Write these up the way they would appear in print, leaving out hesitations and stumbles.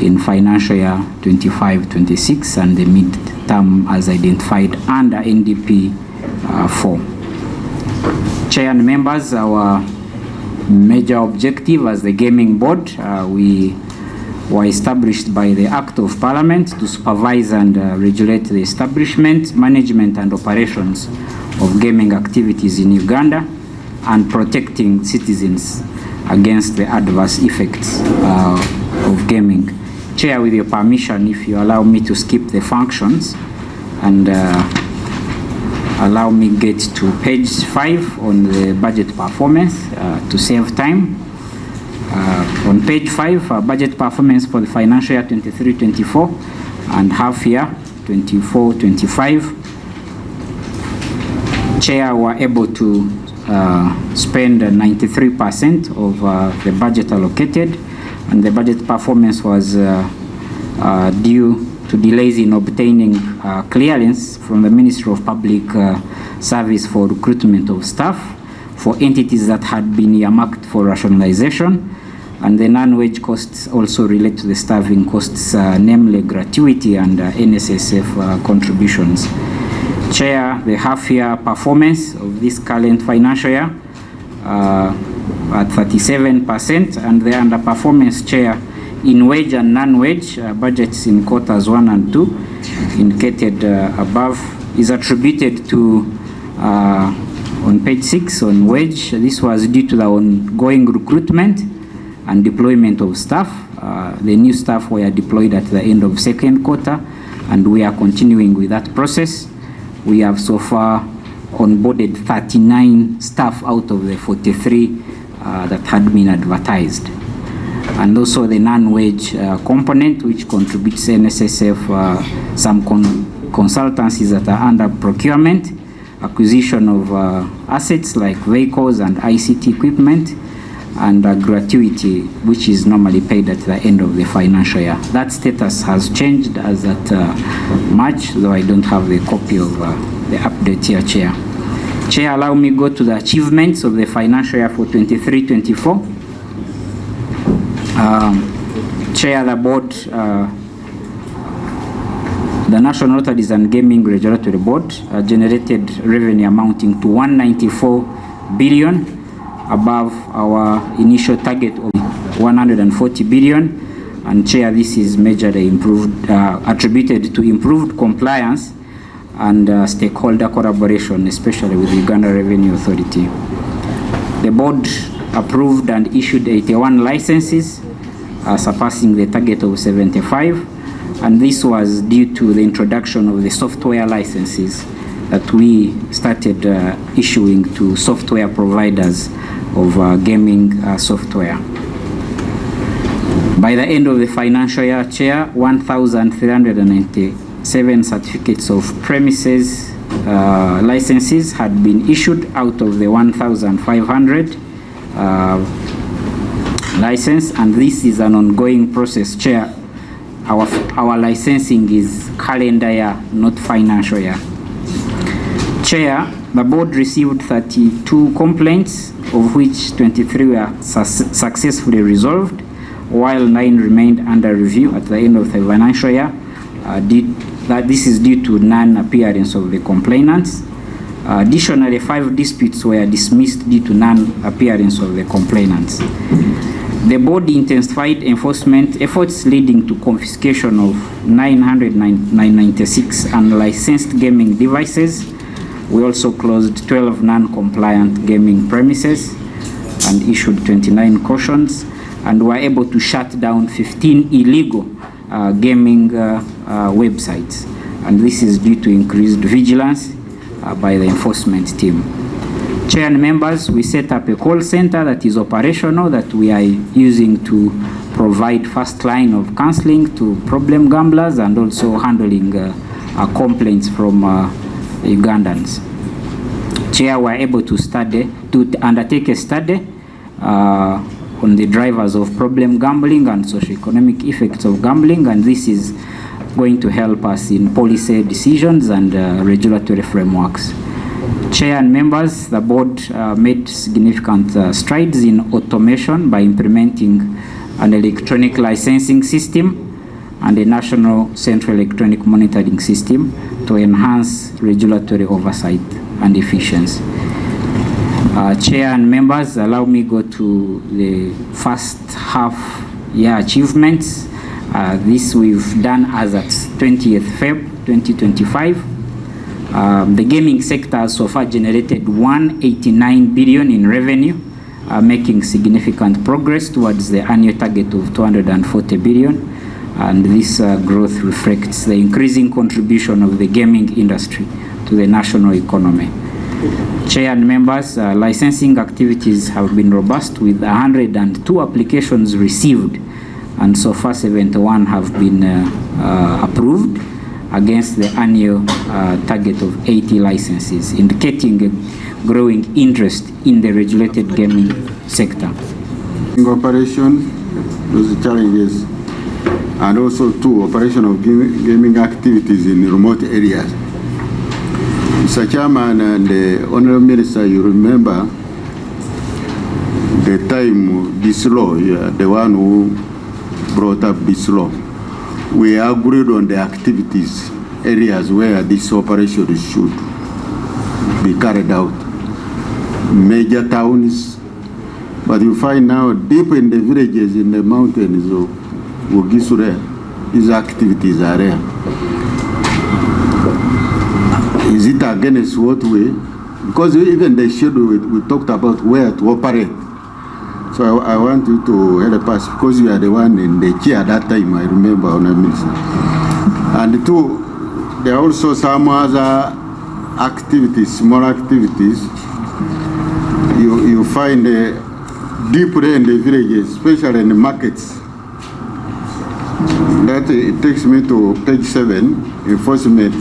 in financial year 25-26 and the mid-term as identified under NDP 4. Chair and members, our major objective as the Gaming Board, we were established by the Act of Parliament to supervise and regulate the establishment, management and operations of gaming activities in Uganda and protecting citizens against the adverse effects of gaming. Chair, with your permission, if you allow me to skip the functions and allow me get to page 5 on the budget performance to save time. On page 5, budget performance for the financial year 23-24 and half year 24-25. Chair were able to spend 93% of the budget allocated, and the budget performance was due to delays in obtaining clearance from the Ministry of Public Service for recruitment of staff for entities that had been earmarked for rationalization, and the non-wage costs also relate to the staffing costs, namely gratuity and NSSF contributions. Chair, the half-year performance of this current financial year at 37%, and the underperformance, Chair, in wage and non-wage budgets in quarters 1 and 2 indicated above is attributed to on page 6 on wage. This was due to the ongoing recruitment and deployment of staff. The new staff were deployed at the end of second quarter, and we are continuing with that process. We have so far onboarded 39 staff out of the 43 that had been advertised. And also the non-wage component, which contributes NSSF, some consultancies that are under procurement, acquisition of assets like vehicles and ICT equipment, and gratuity, which is normally paid at the end of the financial year. That status has changed as at March, though I don't have the copy of the update here, Chair. Chair, allow me go to the achievements of the financial year for 23-24. Chair, the board, the National Lotteries and Gaming Regulatory Board generated revenue amounting to 194 billion, above our initial target of 140 billion. And Chair, this is majorly attributed to improved compliance and stakeholder collaboration, especially with the Uganda Revenue Authority. The board approved and issued 81 licenses, surpassing the target of 75, and this was due to the introduction of the software licenses that we started issuing to software providers of gaming software. By the end of the financial year, Chair, 1,397 certificates of premises licenses had been issued out of the 1,500 license, and this is an ongoing process, Chair. Our licensing is calendar year, not financial year. Chair, the board received 32 complaints, of which 23 were successfully resolved, while 9 remained under review at the end of the financial year. This is due to non-appearance of the complainants. Additionally, 5 disputes were dismissed due to non-appearance of the complainants. The board intensified enforcement efforts, leading to confiscation of 996 unlicensed gaming devices. We also closed 12 non-compliant gaming premises and issued 29 cautions, and were able to shut down 15 illegal gaming websites. And this is due to increased vigilance by the enforcement team. Chair and members, we set up a call center that is operational, that we are using to provide first line of counseling to problem gamblers and also handling complaints from Ugandans. Chair, we are able to undertake a study on the drivers of problem gambling and socioeconomic effects of gambling, and this is going to help us in policy decisions and regulatory frameworks. Chair and members, the board made significant strides in automation by implementing an electronic licensing system and a national central electronic monitoring system to enhance regulatory oversight and efficiency. Chair and members, allow me go to the first half year achievements. This we've done as at 20th Feb 2025. The gaming sector has so far generated 189 billion in revenue, making significant progress towards the annual target of 240 billion. And this growth reflects the increasing contribution of the gaming industry to the national economy. Chair and members, licensing activities have been robust with 102 applications received, and so far 71 have been approved against the annual target of 80 licenses, indicating a growing interest in the regulated gaming sector. In operation, those challenges, and also operation of gaming activities in remote areas. Mr. Chairman and the Honorable Minister, you remember the time this law, the one who brought up this law, we agreed on the activities, areas where this operation should be carried out. Major towns, but you find now deep in the villages, in the mountains of Wogisure, these activities are there. Is it against what way? Because even the schedule we talked about where to operate. So I want you to help us, because you are the one in the chair at that time, I remember, Honorable Minister. And two, there are also some other activities, small activities, you find deeply in the villages, especially in the markets. That it takes me to page 7, enforcement.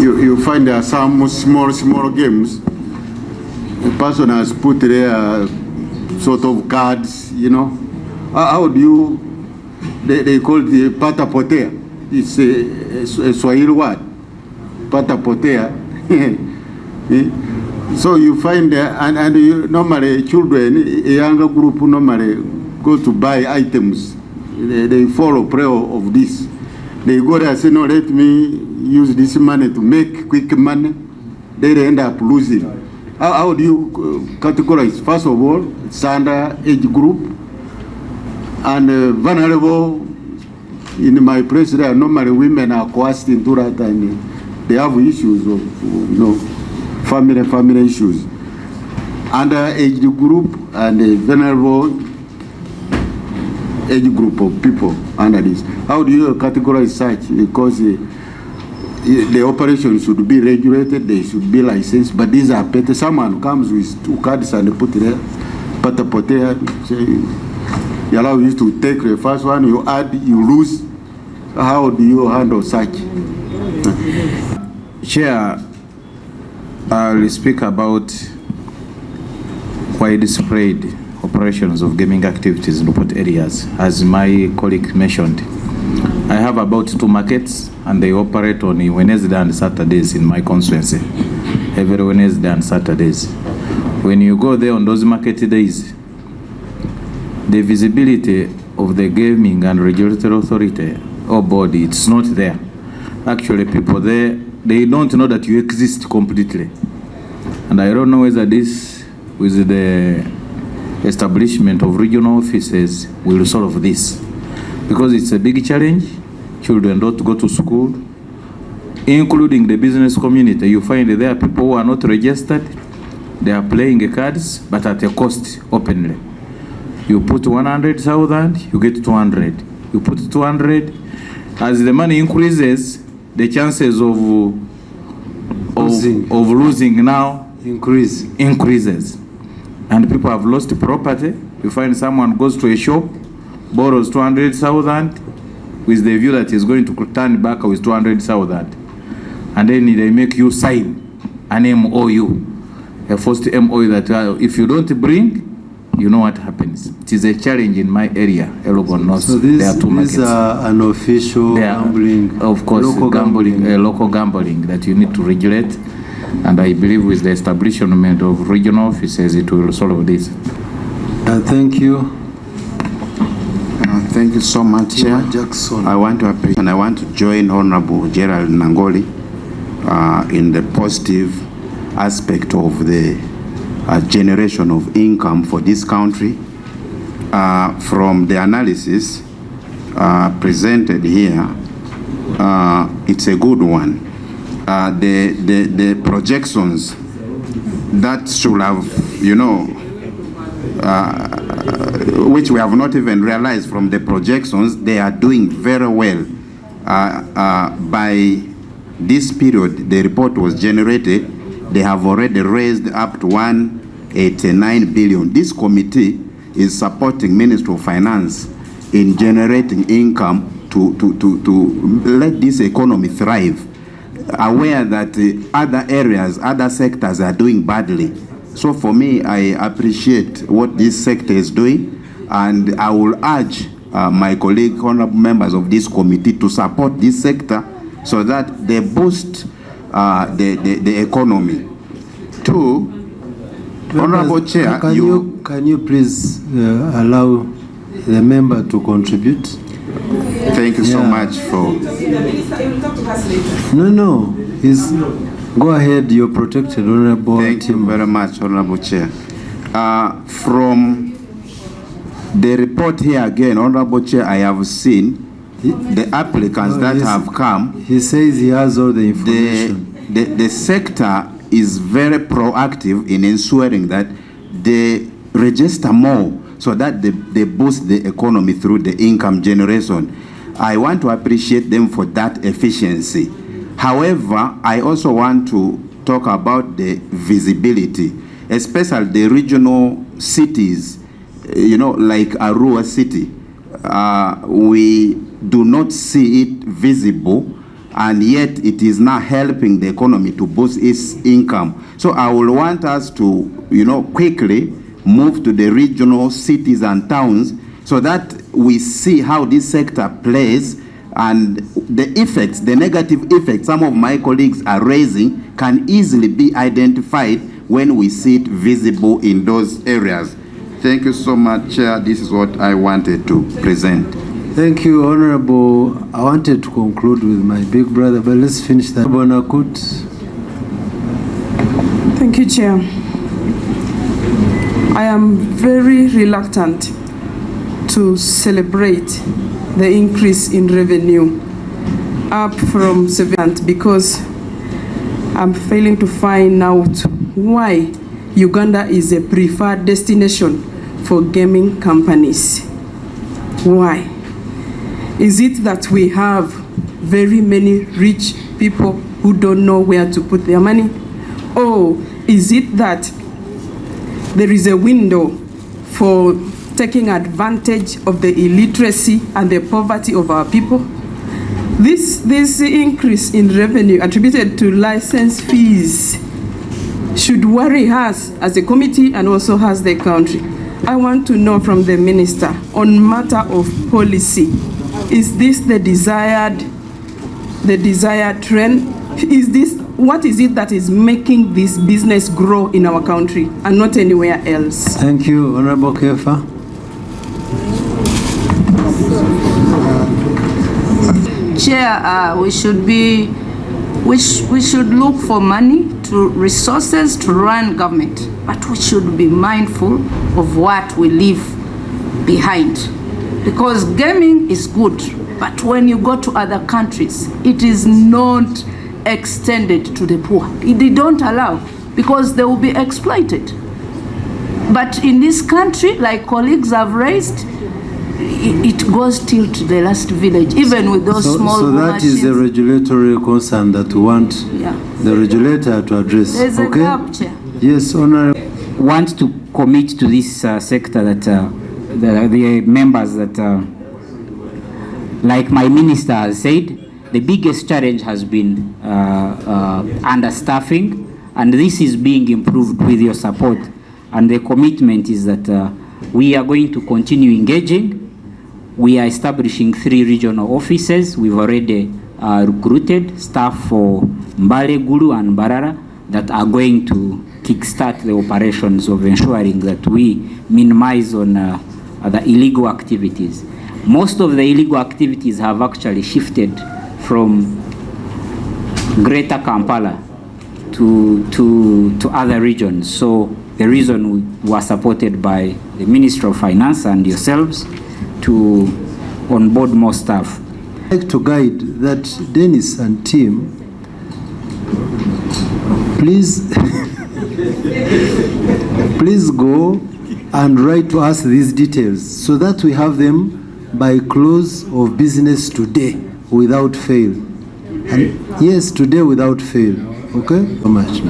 You find there are some small games. The person has put there sort of cards, you know. How do you, they call it patapotea. It's a Swahili word, patapotea. So you find there, and you, normally children, a younger group normally go to buy items. They follow prayer of this. They go there and say, no, let me use this money to make quick money. They end up losing. How do you categorize? First of all, it's under age group and vulnerable. In my place there, normally women are coerced into that, and they have issues of, you know, family issues. Under age group and a vulnerable age group of people under this. How do you categorize such? Because the operation should be regulated, they should be licensed, but these are better. Someone comes with 2 cards and put it there, patapotea, you allow you to take the first one, you add, you lose. How do you handle such? Chair, I'll speak about widespread operations of gaming activities in remote areas. As my colleague mentioned, I have about 2 markets, and they operate on Wednesday and Saturdays in my constituency. Every Wednesday and Saturdays. When you go there on those market days, the visibility of the gaming and regulatory authority or body, it's not there. Actually, people there, they don't know that you exist completely. And I don't know whether this, with the establishment of regional offices, will solve this. Because it's a big challenge. Children don't go to school, including the business community. You find there are people who are not registered. They are playing cards, but at a cost openly. You put 100,000, you get 200. You put 200. As the money increases, the chances of losing now increases. And people have lost property. You find someone goes to a shop, borrows 200,000 with the view that he's going to turn back with 200,000. And then they make you sign an MOU, a first MOU that if you don't bring, you know what happens. It is a challenge in my area, Elogon North. So there are 2 markets. These are unofficial gambling. Of course, local gambling that you need to regulate. And I believe with the establishment of regional offices, it will solve this. Thank you. Thank you so much, Chair. Jackson. I want to appreciate and I want to join Honorable Gerald Nangoli in the positive aspect of the generation of income for this country. From the analysis presented here, it's a good one. The projections that should have, which we have not even realized from the projections, they are doing very well. By this period, the report was generated, they have already raised up to 189 billion. This committee is supporting Ministry of Finance in generating income to let this economy thrive, aware that other areas, other sectors are doing badly. So for me, I appreciate what this sector is doing, and I will urge my colleague, honorable members of this committee to support this sector so that they boost the economy. Two, Honorable Chair, can you please allow the member to contribute? Thank you so much for... No. Go ahead, you're protected, Honorable. Thank you very much, Honorable Chair. From the report here again, Honorable Chair, I have seen the applicants that have come. He says he has all the information. The sector is very proactive in ensuring that they register more so that they boost the economy through the income generation. I want to appreciate them for that efficiency. However, I also want to talk about the visibility, especially the regional cities, like Arua City. We do not see it visible, and yet it is now helping the economy to boost its income. So I will want us to, quickly move to the regional cities and towns so that we see how this sector plays, and the effects, the negative effects some of my colleagues are raising can easily be identified when we see it visible in those areas. Thank you so much, Chair. This is what I wanted to present. Thank you, Honorable. I wanted to conclude with my big brother, but let's finish that. Bonakut. Thank you, Chair. I am very reluctant to celebrate the increase in revenue up from 7% because I'm failing to find out why Uganda is a preferred destination for gaming companies. Why? Is it that we have very many rich people who don't know where to put their money? Or is it that there is a window for taking advantage of the illiteracy and the poverty of our people? This increase in revenue attributed to license fees should worry us as a committee and also as the country. I want to know from the minister on matter of policy, is this the desired trend? What is it that is making this business grow in our country and not anywhere else? Thank you, Honorable Kefa. Chair, we should look for money to resources to run government, but we should be mindful of what we leave behind, because gaming is good, but when you go to other countries, it is not extended to the poor. They don't allow, because they will be exploited. But in this country, like colleagues have raised, it goes till to the last village, even with those small So that machines. is the regulatory concern that we want the regulator to address. There's a gap, Chair. Yes, Honorable. Want to commit to this sector that the members that, like my minister has said, the biggest challenge has been understaffing, and this is being improved with your support. And the commitment is that we are going to continue engaging. We are establishing 3 regional offices. We've already recruited staff for Mbale, Gulu, and Barara that are going to kickstart the operations of ensuring that we minimize on the illegal activities. most of the illegal activities have actually shifted from Greater Kampala to other regions. So the reason we were supported by the Ministry of Finance and yourselves to onboard more staff. I'd like to guide that Dennis and team, please, please go and write to us these details so that we have them by close of business today without fail. And yes, today without fail. Okay? So much.